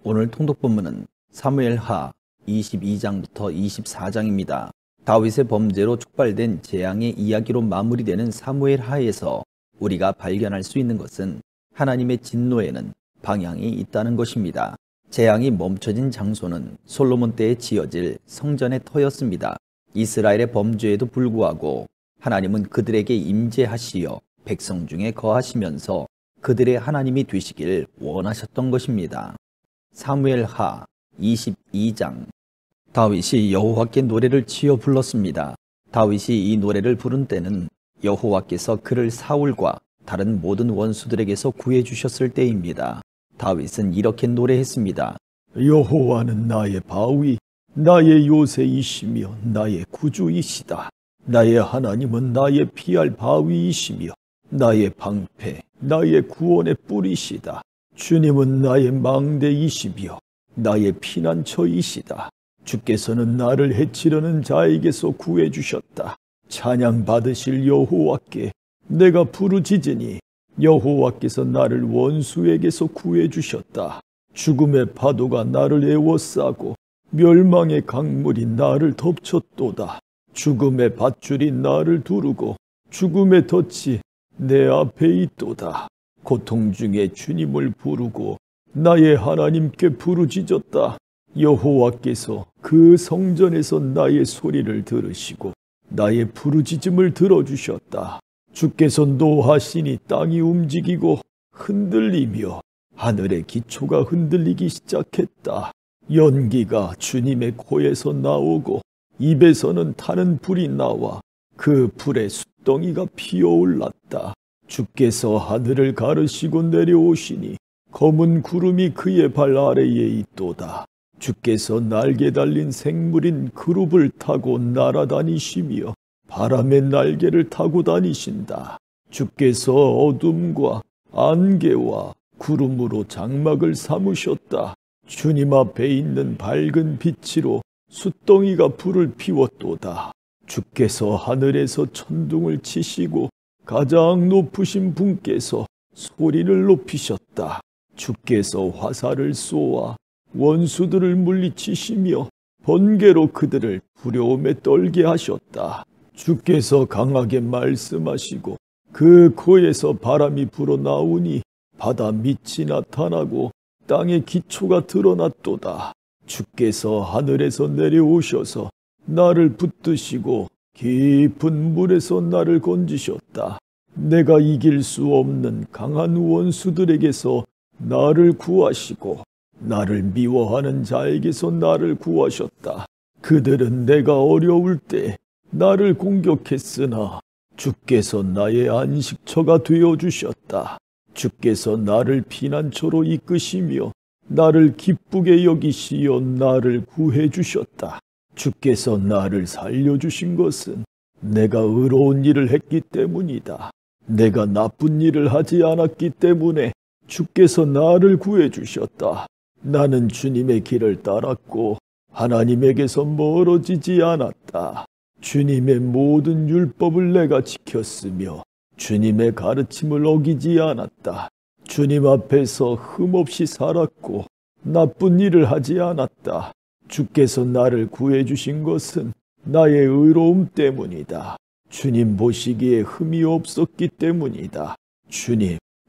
오늘 통독 본문은 사무엘하 22장부터 24장입니다. 다윗의 범죄로 촉발된 재앙의 이야기로 마무리되는 사무엘하에서 우리가 발견할 수 있는 것은 하나님의 진노에는 방향이 있다는 것입니다. 재앙이 멈춰진 장소는 솔로몬 때에 지어질 성전의 터였습니다. 이스라엘의 범죄에도 불구하고 하나님은 그들에게 임재하시어 백성 중에 거하시면서 그들의 하나님이 되시길 원하셨던 것입니다. 사무엘하 22장. 다윗이 여호와께 노래를 지어 불렀습니다. 다윗이 이 노래를 부른 때는 여호와께서 그를 사울과 다른 모든 원수들에게서 구해주셨을 때입니다. 다윗은 이렇게 노래했습니다. 여호와는 나의 바위, 나의 요새이시며 나의 구주이시다. 나의 하나님은 나의 피할 바위이시며 나의 방패, 나의 구원의 뿌리시다. 주님은 나의 망대이시며 나의 피난처이시다. 주께서는 나를 해치려는 자에게서 구해주셨다. 찬양 받으실 여호와께 내가 부르짖으니 여호와께서 나를 원수에게서 구해주셨다. 죽음의 파도가 나를 에워싸고 멸망의 강물이 나를 덮쳤도다. 죽음의 밧줄이 나를 두르고 죽음의 덫이 내 앞에 있도다. 고통 중에 주님을 부르고 나의 하나님께 부르짖었다. 여호와께서 그 성전에서 나의 소리를 들으시고 나의 부르짖음을 들어주셨다. 주께서 노하시니 땅이 움직이고 흔들리며 하늘의 기초가 흔들리기 시작했다. 연기가 주님의 코에서 나오고 입에서는 타는 불이 나와 그 불에 숫덩이가 피어올랐다. 주께서 하늘을 가르시고 내려오시니 검은 구름이 그의 발 아래에 있도다. 주께서 날개 달린 생물인 그룹을 타고 날아다니시며 바람의 날개를 타고 다니신다. 주께서 어둠과 안개와 구름으로 장막을 삼으셨다. 주님 앞에 있는 밝은 빛으로 숫덩이가 불을 피웠도다. 주께서 하늘에서 천둥을 치시고 가장 높으신 분께서 소리를 높이셨다. 주께서 화살을 쏘아 원수들을 물리치시며 번개로 그들을 두려움에 떨게 하셨다. 주께서 강하게 말씀하시고 그 코에서 바람이 불어나오니 바다 밑이 나타나고 땅의 기초가 드러났도다. 주께서 하늘에서 내려오셔서 나를 붙드시고 깊은 물에서 나를 건지셨다. 내가 이길 수 없는 강한 원수들에게서 나를 구하시고 나를 미워하는 자에게서 나를 구하셨다. 그들은 내가 어려울 때 나를 공격했으나 주께서 나의 안식처가 되어주셨다. 주께서 나를 피난처로 이끄시며 나를 기쁘게 여기시어 나를 구해주셨다. 주께서 나를 살려주신 것은 내가 의로운 일을 했기 때문이다. 내가 나쁜 일을 하지 않았기 때문에 주께서 나를 구해주셨다. 나는 주님의 길을 따랐고 하나님에게서 멀어지지 않았다. 주님의 모든 율법을 내가 지켰으며 주님의 가르침을 어기지 않았다. 주님 앞에서 흠없이 살았고 나쁜 일을 하지 않았다. 주께서 나를 구해주신 것은 나의 의로움 때문이다. 주님 보시기에 흠이 없었기 때문이다.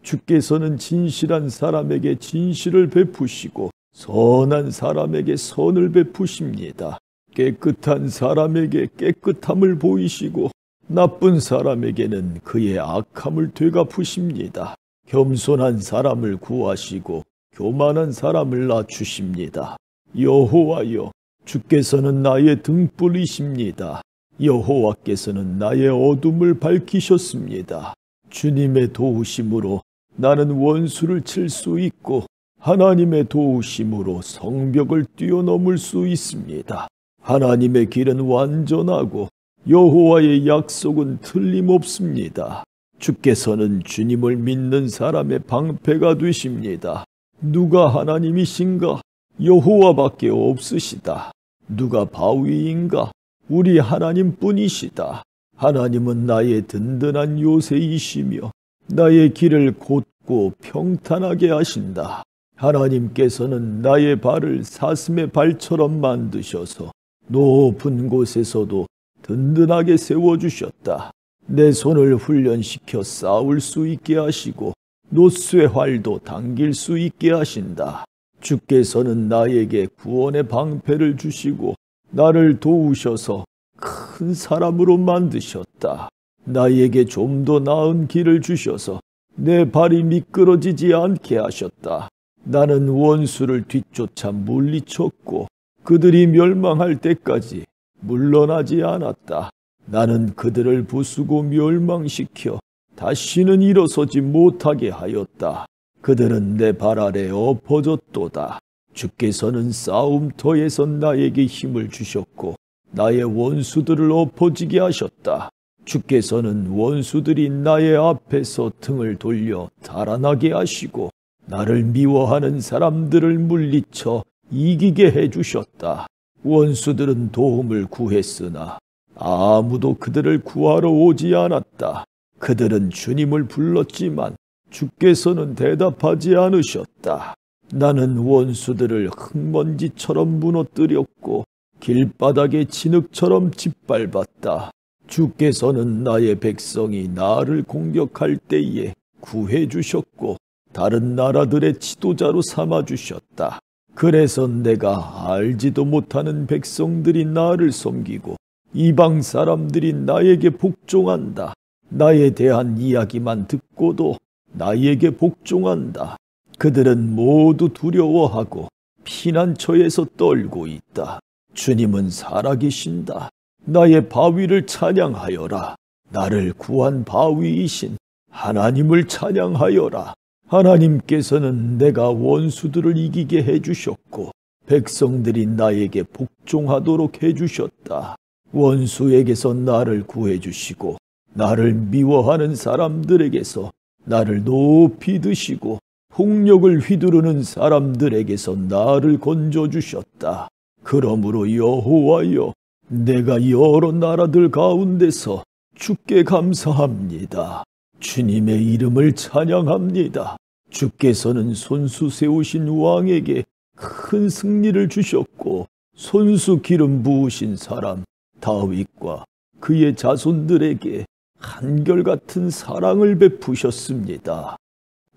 주께서는 진실한 사람에게 진실을 베푸시고 선한 사람에게 선을 베푸십니다. 깨끗한 사람에게 깨끗함을 보이시고 나쁜 사람에게는 그의 악함을 되갚으십니다. 겸손한 사람을 구하시고 교만한 사람을 낮추십니다. 여호와여, 주께서는 나의 등불이십니다. 여호와께서는 나의 어둠을 밝히셨습니다. 주님의 도우심으로 나는 원수를 칠 수 있고 하나님의 도우심으로 성벽을 뛰어넘을 수 있습니다. 하나님의 길은 완전하고 여호와의 약속은 틀림없습니다. 주께서는 주님을 믿는 사람의 방패가 되십니다. 누가 하나님이신가? 여호와밖에 없으시다. 누가 바위인가? 우리 하나님뿐이시다. 하나님은 나의 든든한 요새이시며 나의 길을 곧고 평탄하게 하신다. 하나님께서는 나의 발을 사슴의 발처럼 만드셔서 높은 곳에서도 든든하게 세워주셨다. 내 손을 훈련시켜 싸울 수 있게 하시고 노쇠 활도 당길 수 있게 하신다. 주께서는 나에게 구원의 방패를 주시고 나를 도우셔서 큰 사람으로 만드셨다. 나에게 좀 더 나은 길을 주셔서 내 발이 미끄러지지 않게 하셨다. 나는 원수를 뒤쫓아 물리쳤고 그들이 멸망할 때까지 물러나지 않았다. 나는 그들을 부수고 멸망시켜 다시는 일어서지 못하게 하였다. 그들은 내 발 아래 엎어졌도다. 주께서는 싸움터에서 나에게 힘을 주셨고 나의 원수들을 엎어지게 하셨다. 주께서는 원수들이 나의 앞에서 등을 돌려 달아나게 하시고 나를 미워하는 사람들을 물리쳐 이기게 해주셨다. 원수들은 도움을 구했으나 아무도 그들을 구하러 오지 않았다. 그들은 주님을 불렀지만 주께서는 대답하지 않으셨다. 나는 원수들을 흙먼지처럼 무너뜨렸고 길바닥의 진흙처럼 짓밟았다. 주께서는 나의 백성이 나를 공격할 때에 구해주셨고 다른 나라들의 지도자로 삼아주셨다. 그래서 내가 알지도 못하는 백성들이 나를 섬기고 이방 사람들이 나에게 복종한다. 나에 대한 이야기만 듣고도 나에게 복종한다. 그들은 모두 두려워하고 피난처에서 떨고 있다. 주님은 살아계신다. 나의 바위를 찬양하여라. 나를 구한 바위이신 하나님을 찬양하여라. 하나님께서는 내가 원수들을 이기게 해주셨고 백성들이 나에게 복종하도록 해주셨다. 원수에게서 나를 구해주시고 나를 미워하는 사람들에게서 나를 높이 드시고 폭력을 휘두르는 사람들에게서 나를 건져주셨다. 그러므로 여호와여, 내가 여러 나라들 가운데서 주께 감사합니다. 주님의 이름을 찬양합니다. 주께서는 손수 세우신 왕에게 큰 승리를 주셨고 손수 기름 부으신 사람 다윗과 그의 자손들에게 한결같은 사랑을 베푸셨습니다.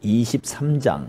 23장.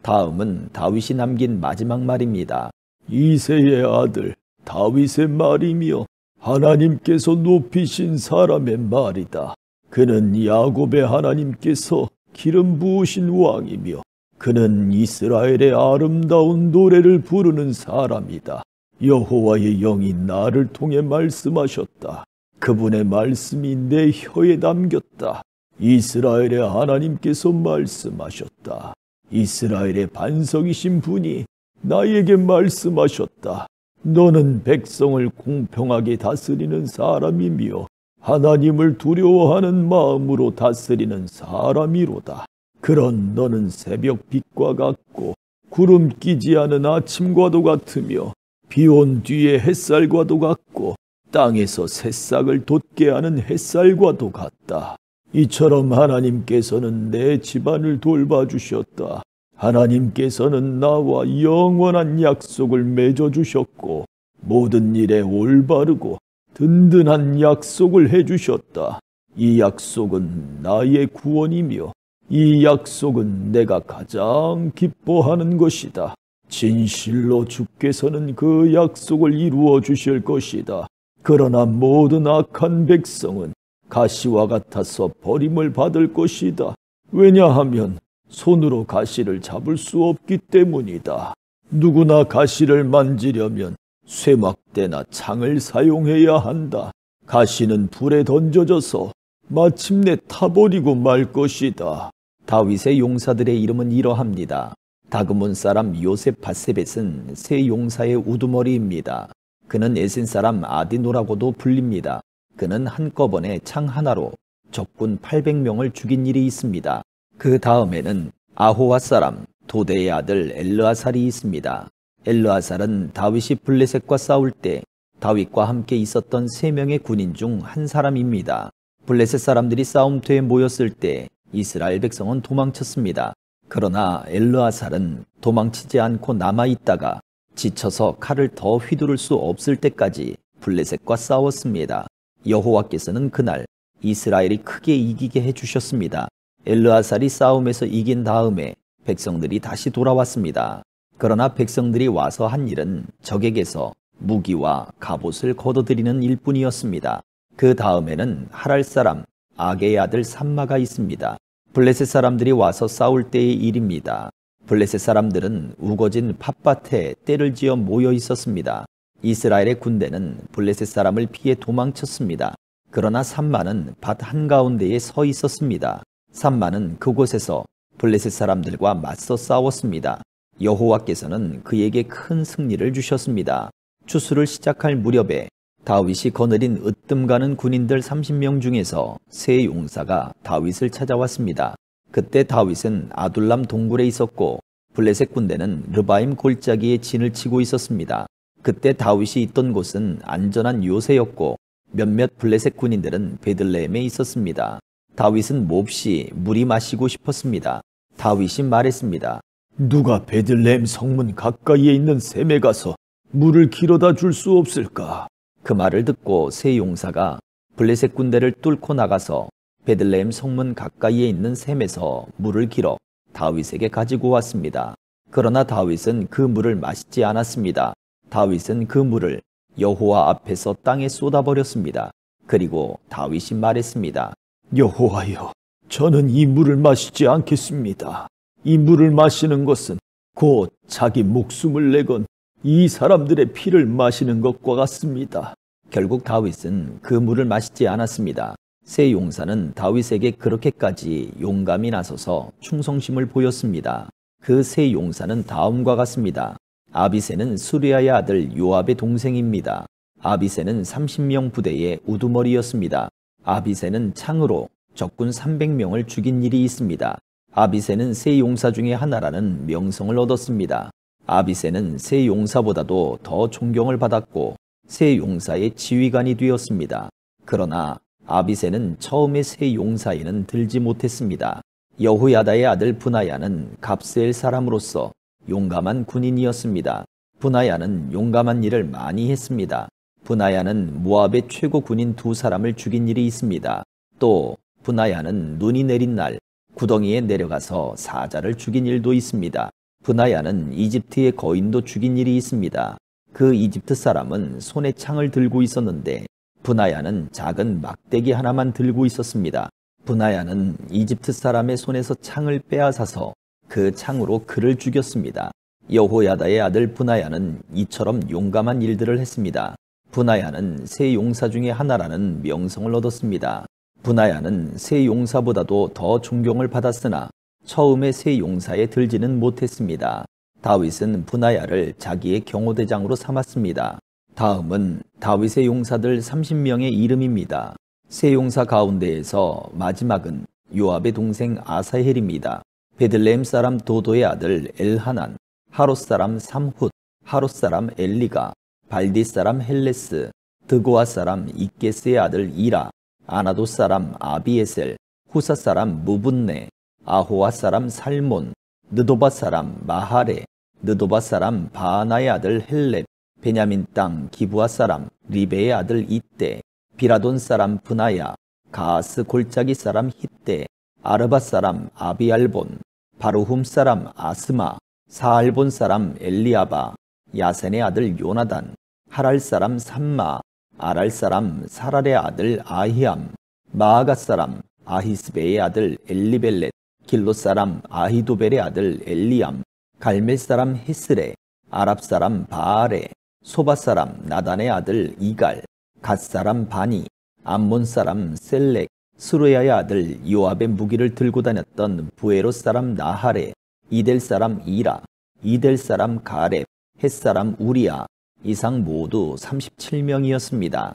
다음은 다윗이 남긴 마지막 말입니다. 이새의 아들 다윗의 말이며 하나님께서 높이신 사람의 말이다. 그는 야곱의 하나님께서 기름 부으신 왕이며 그는 이스라엘의 아름다운 노래를 부르는 사람이다. 여호와의 영이 나를 통해 말씀하셨다. 그분의 말씀이 내 혀에 담겼다. 이스라엘의 하나님께서 말씀하셨다. 이스라엘의 반석이신 분이 나에게 말씀하셨다. 너는 백성을 공평하게 다스리는 사람이며 하나님을 두려워하는 마음으로 다스리는 사람이로다. 그런 너는 새벽 빛과 같고 구름 끼지 않은 아침과도 같으며 비 온 뒤의 햇살과도 같고 땅에서 새싹을 돋게 하는 햇살과도 같다. 이처럼 하나님께서는 내 집안을 돌봐주셨다. 하나님께서는 나와 영원한 약속을 맺어주셨고 모든 일에 올바르고 든든한 약속을 해주셨다. 이 약속은 나의 구원이며 이 약속은 내가 가장 기뻐하는 것이다. 진실로 주께서는 그 약속을 이루어 주실 것이다. 그러나 모든 악한 백성은 가시와 같아서 버림을 받을 것이다. 왜냐하면 손으로 가시를 잡을 수 없기 때문이다. 누구나 가시를 만지려면 쇠막대나 창을 사용해야 한다. 가시는 불에 던져져서 마침내 타버리고 말 것이다. 다윗의 용사들의 이름은 이러합니다. 다그몬 사람 요셉 바세벳은 세 용사의 우두머리입니다. 그는 에센 사람 아디노라고도 불립니다. 그는 한꺼번에 창 하나로 적군 800명을 죽인 일이 있습니다. 그 다음에는 아호와 사람 도대의 아들 엘르아살이 있습니다. 엘르아살은 다윗이 블레셋과 싸울 때 다윗과 함께 있었던 3명의 군인 중 한 사람입니다. 블레셋 사람들이 싸움터에 모였을 때 이스라엘 백성은 도망쳤습니다. 그러나 엘르아살은 도망치지 않고 남아있다가 지쳐서 칼을 더 휘두를 수 없을 때까지 블레셋과 싸웠습니다. 여호와께서는 그날 이스라엘이 크게 이기게 해주셨습니다. 엘르아살이 싸움에서 이긴 다음에 백성들이 다시 돌아왔습니다. 그러나 백성들이 와서 한 일은 적에게서 무기와 갑옷을 거둬들이는 일뿐이었습니다. 그 다음에는 하랄 사람 아게의 아들 삼마가 있습니다. 블레셋 사람들이 와서 싸울 때의 일입니다. 블레셋 사람들은 우거진 팥밭에 떼를 지어 모여 있었습니다. 이스라엘의 군대는 블레셋 사람을 피해 도망쳤습니다. 그러나 삼마는 밭 한가운데에 서 있었습니다. 삼마는 그곳에서 블레셋 사람들과 맞서 싸웠습니다. 여호와께서는 그에게 큰 승리를 주셨습니다. 추수를 시작할 무렵에 다윗이 거느린 으뜸가는 군인들 30명 중에서 세 용사가 다윗을 찾아왔습니다. 그때 다윗은 아둘람 동굴에 있었고 블레셋 군대는 르바임 골짜기에 진을 치고 있었습니다. 그때 다윗이 있던 곳은 안전한 요새였고 몇몇 블레셋 군인들은 베들레헴에 있었습니다. 다윗은 몹시 물이 마시고 싶었습니다. 다윗이 말했습니다. 누가 베들레헴 성문 가까이에 있는 샘에 가서 물을 길어다 줄 수 없을까? 그 말을 듣고 세 용사가 블레셋 군대를 뚫고 나가서 베들레헴 성문 가까이에 있는 샘에서 물을 길어 다윗에게 가지고 왔습니다. 그러나 다윗은 그 물을 마시지 않았습니다. 다윗은 그 물을 여호와 앞에서 땅에 쏟아버렸습니다. 그리고 다윗이 말했습니다. 여호와여, 저는 이 물을 마시지 않겠습니다. 이 물을 마시는 것은 곧 자기 목숨을 내건 이 사람들의 피를 마시는 것과 같습니다. 결국 다윗은 그 물을 마시지 않았습니다. 세 용사는 다윗에게 그렇게까지 용감히 나서서 충성심을 보였습니다. 그 세 용사는 다음과 같습니다. 아비새는 수리아의 아들 요압의 동생입니다. 아비새는 30명 부대의 우두머리였습니다. 아비새는 창으로 적군 300명을 죽인 일이 있습니다. 아비새는 세 용사 중에 하나라는 명성을 얻었습니다. 아비새는 세 용사보다도 더 존경을 받았고 세 용사의 지휘관이 되었습니다. 그러나 아비새는 처음에 세 용사에는 들지 못했습니다. 여호야다의 아들 브나야는 갑스엘 사람으로서 용감한 군인이었습니다. 브나야는 용감한 일을 많이 했습니다. 브나야는 모압의 최고 군인 2사람을 죽인 일이 있습니다. 또 브나야는 눈이 내린 날 구덩이에 내려가서 사자를 죽인 일도 있습니다. 브나야는 이집트의 거인도 죽인 일이 있습니다. 그 이집트 사람은 손에 창을 들고 있었는데 브나야는 작은 막대기 하나만 들고 있었습니다. 브나야는 이집트 사람의 손에서 창을 빼앗아서 그 창으로 그를 죽였습니다. 여호야다의 아들 브나야는 이처럼 용감한 일들을 했습니다. 브나야는 세 용사 중에 하나라는 명성을 얻었습니다. 브나야는 세 용사보다도 더 존경을 받았으나 처음에 세 용사에 들지는 못했습니다. 다윗은 브나야를 자기의 경호대장으로 삼았습니다. 다음은 다윗의 용사들 30명의 이름입니다. 세 용사 가운데에서 마지막은 요압의 동생 아사헬입니다. 베들레헴 사람 도도의 아들 엘하난, 하롯 사람 삼훗, 하롯 사람 엘리가, 발디 사람 헬레스, 드고아 사람 이게스의 아들 이라, 아나도 사람 아비에셀, 후사 사람 무분네, 아호와 사람 살몬, 느도바 사람 마하레, 느도바 사람 바하나의 아들 헬렙, 베냐민 땅 기브아 사람 리베의 아들 이떼, 비라돈 사람 브나야, 가아스 골짜기 사람 hit대, 아르바 사람 아비알본, 바루훔 사람 아스마, 사알본 사람 엘리아바, 야센의 아들 요나단, 하랄 사람 삼마, 아랄 사람 사랄의 아들 아히암, 마아가 사람 아히스베의 아들 엘리벨렛, 길로 사람 아히도벨의 아들 엘리암, 갈멜 사람 헤스레, 아랍 사람 바알레, 소바 사람 나단의 아들 이갈, 갓 사람 바니, 암몬 사람 셀렉, 스루야의 아들 요압의 무기를 들고 다녔던 부에로 사람 나하레, 이델 사람 이라, 이델 사람 가렙, 헷 사람 우리야, 이상 모두 37명이었습니다.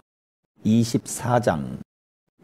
24장.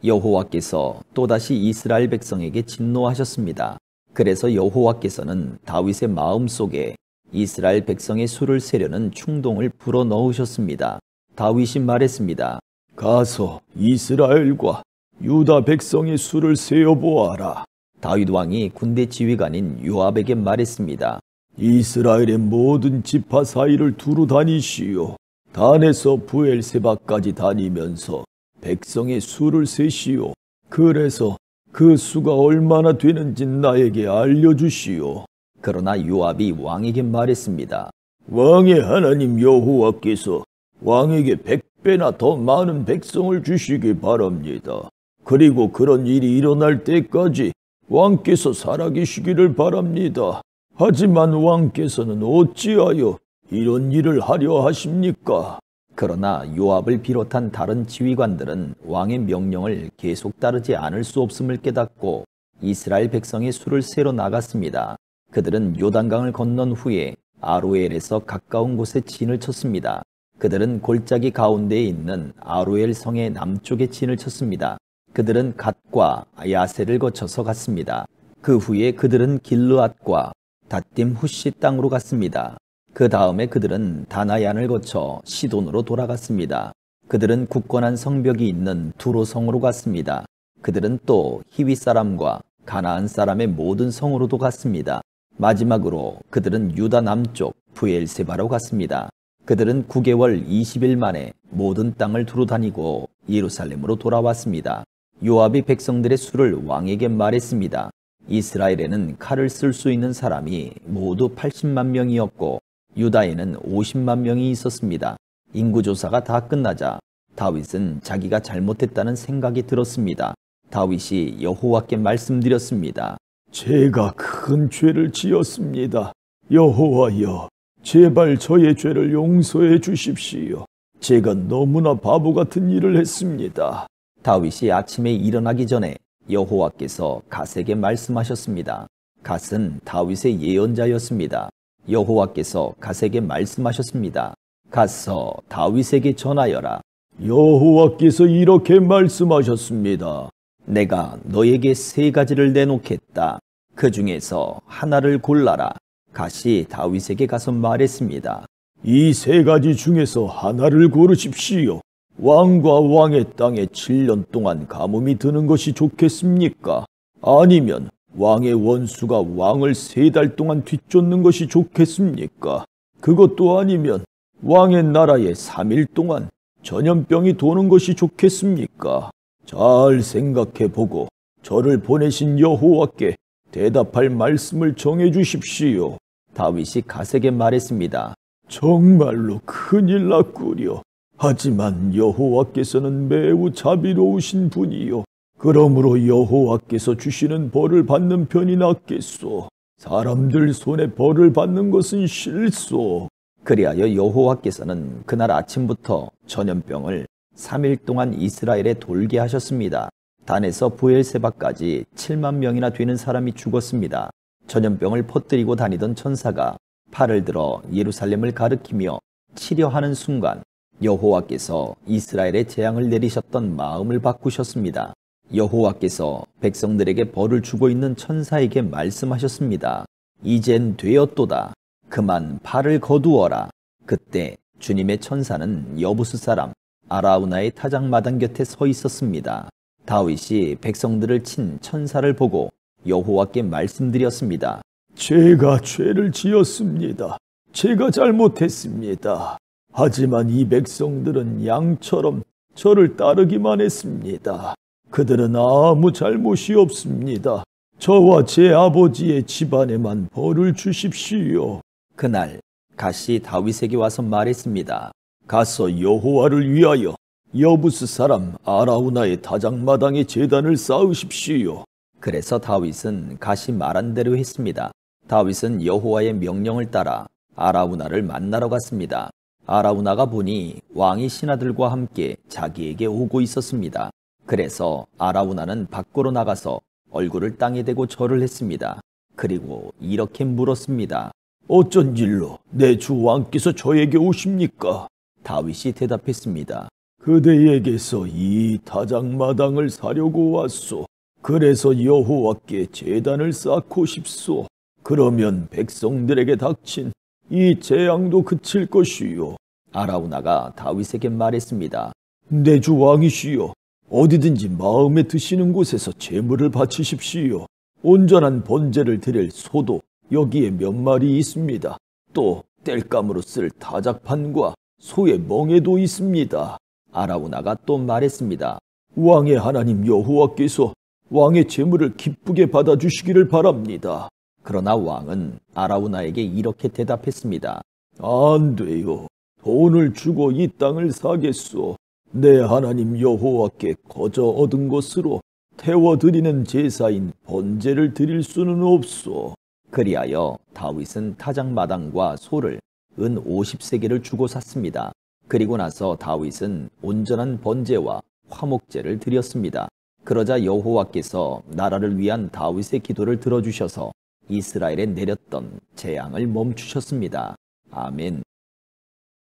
여호와께서 또다시 이스라엘 백성에게 진노하셨습니다. 그래서 여호와께서는 다윗의 마음속에 이스라엘 백성의 수를 세려는 충동을 불어넣으셨습니다. 다윗이 말했습니다. 가서 이스라엘과 유다 백성의 수를 세어보아라. 다윗 왕이 군대 지휘관인 요압에게 말했습니다. 이스라엘의 모든 지파 사이를 두루 다니시오. 단에서 부엘세바까지 다니면서 백성의 수를 세시오. 그래서 그 수가 얼마나 되는지 나에게 알려주시오. 그러나 요압이 왕에게 말했습니다. 왕의 하나님 여호와께서 왕에게 100배나 더 많은 백성을 주시기 바랍니다. 그리고 그런 일이 일어날 때까지 왕께서 살아계시기를 바랍니다. 하지만 왕께서는 어찌하여 이런 일을 하려 하십니까? 그러나 요압을 비롯한 다른 지휘관들은 왕의 명령을 계속 따르지 않을 수 없음을 깨닫고 이스라엘 백성의 수를 세러 나갔습니다. 그들은 요단강을 건넌 후에 아로엘에서 가까운 곳에 진을 쳤습니다. 그들은 골짜기 가운데에 있는 아로엘 성의 남쪽에 진을 쳤습니다. 그들은 갓과 야세를 거쳐서 갔습니다. 그 후에 그들은 길르앗과 닷딤 후시 땅으로 갔습니다. 그 다음에 그들은 다나얀을 거쳐 시돈으로 돌아갔습니다. 그들은 굳건한 성벽이 있는 두로성으로 갔습니다. 그들은 또 히위 사람과 가나안 사람의 모든 성으로도 갔습니다. 마지막으로 그들은 유다 남쪽 부엘세바로 갔습니다. 그들은 9개월 20일 만에 모든 땅을 두루 다니고 예루살렘으로 돌아왔습니다. 요압이 백성들의 수를 왕에게 말했습니다. 이스라엘에는 칼을 쓸 수 있는 사람이 모두 80만 명이었고 유다에는 50만 명이 있었습니다. 인구조사가 다 끝나자 다윗은 자기가 잘못했다는 생각이 들었습니다. 다윗이 여호와께 말씀드렸습니다. 제가 큰 죄를 지었습니다. 여호와여, 제발 저의 죄를 용서해 주십시오. 제가 너무나 바보 같은 일을 했습니다. 다윗이 아침에 일어나기 전에 여호와께서 갓에게 말씀하셨습니다. 갓은 다윗의 예언자였습니다. 여호와께서 갓에게 말씀하셨습니다. 가서 다윗에게 전하여라. 여호와께서 이렇게 말씀하셨습니다. 내가 너에게 3가지를 내놓겠다. 그 중에서 하나를 골라라. 갓이 다윗에게 가서 말했습니다. 이 3가지 중에서 하나를 고르십시오. 왕과 왕의 땅에 7년 동안 가뭄이 드는 것이 좋겠습니까? 아니면 왕의 원수가 왕을 3달 동안 뒤쫓는 것이 좋겠습니까? 그것도 아니면 왕의 나라에 3일 동안 전염병이 도는 것이 좋겠습니까? 잘 생각해보고 저를 보내신 여호와께 대답할 말씀을 정해 주십시오. 다윗이 갓에게 말했습니다. 정말로 큰일 났구려. 하지만 여호와께서는 매우 자비로우신 분이요. 그러므로 여호와께서 주시는 벌을 받는 편이 낫겠소. 사람들 손에 벌을 받는 것은 싫소. 그리하여 여호와께서는 그날 아침부터 전염병을 3일 동안 이스라엘에 돌게 하셨습니다. 단에서 부엘세바까지 7만 명이나 되는 사람이 죽었습니다. 전염병을 퍼뜨리고 다니던 천사가 팔을 들어 예루살렘을 가리키며 치려하는 순간 여호와께서 이스라엘에 재앙을 내리셨던 마음을 바꾸셨습니다. 여호와께서 백성들에게 벌을 주고 있는 천사에게 말씀하셨습니다. 이젠 되었도다. 그만 팔을 거두어라. 그때 주님의 천사는 여부스 사람 아라우나의 타작마당 곁에 서 있었습니다. 다윗이 백성들을 친 천사를 보고 여호와께 말씀드렸습니다. 제가 죄를 지었습니다. 제가 잘못했습니다. 하지만 이 백성들은 양처럼 저를 따르기만 했습니다. 그들은 아무 잘못이 없습니다. 저와 제 아버지의 집안에만 벌을 주십시오. 그날 갓이 다윗에게 와서 말했습니다. 가서 여호와를 위하여 여부스 사람 아라우나의 다작마당에 제단을 쌓으십시오. 그래서 다윗은 갓이 말한 대로 했습니다. 다윗은 여호와의 명령을 따라 아라우나를 만나러 갔습니다. 아라우나가 보니 왕이 신하들과 함께 자기에게 오고 있었습니다. 그래서 아라우나는 밖으로 나가서 얼굴을 땅에 대고 절을 했습니다. 그리고 이렇게 물었습니다. 어쩐 일로 내 주 왕께서 저에게 오십니까? 다윗이 대답했습니다. 그대에게서 이 다작마당을 사려고 왔소. 그래서 여호와께 제단을 쌓고 싶소. 그러면 백성들에게 닥친 이 재앙도 그칠 것이요. 아라우나가 다윗에게 말했습니다. 내 주 왕이시여, 어디든지 마음에 드시는 곳에서 제물을 바치십시오. 온전한 번제를 드릴 소도 여기에 몇 마리 있습니다. 또 땔감으로 쓸 다작판과 소의 멍에도 있습니다. 아라우나가 또 말했습니다. 왕의 하나님 여호와께서 왕의 제물을 기쁘게 받아주시기를 바랍니다. 그러나 왕은 아라우나에게 이렇게 대답했습니다. 안 돼요. 돈을 주고 이 땅을 사겠소. 내 하나님 여호와께 거저 얻은 것으로 태워드리는 제사인 번제를 드릴 수는 없소. 그리하여 다윗은 타작마당과 소를 은 50세겔을 주고 샀습니다. 그리고 나서 다윗은 온전한 번제와 화목제를 드렸습니다. 그러자 여호와께서 나라를 위한 다윗의 기도를 들어주셔서 이스라엘에 내렸던 재앙을 멈추셨습니다. 아멘.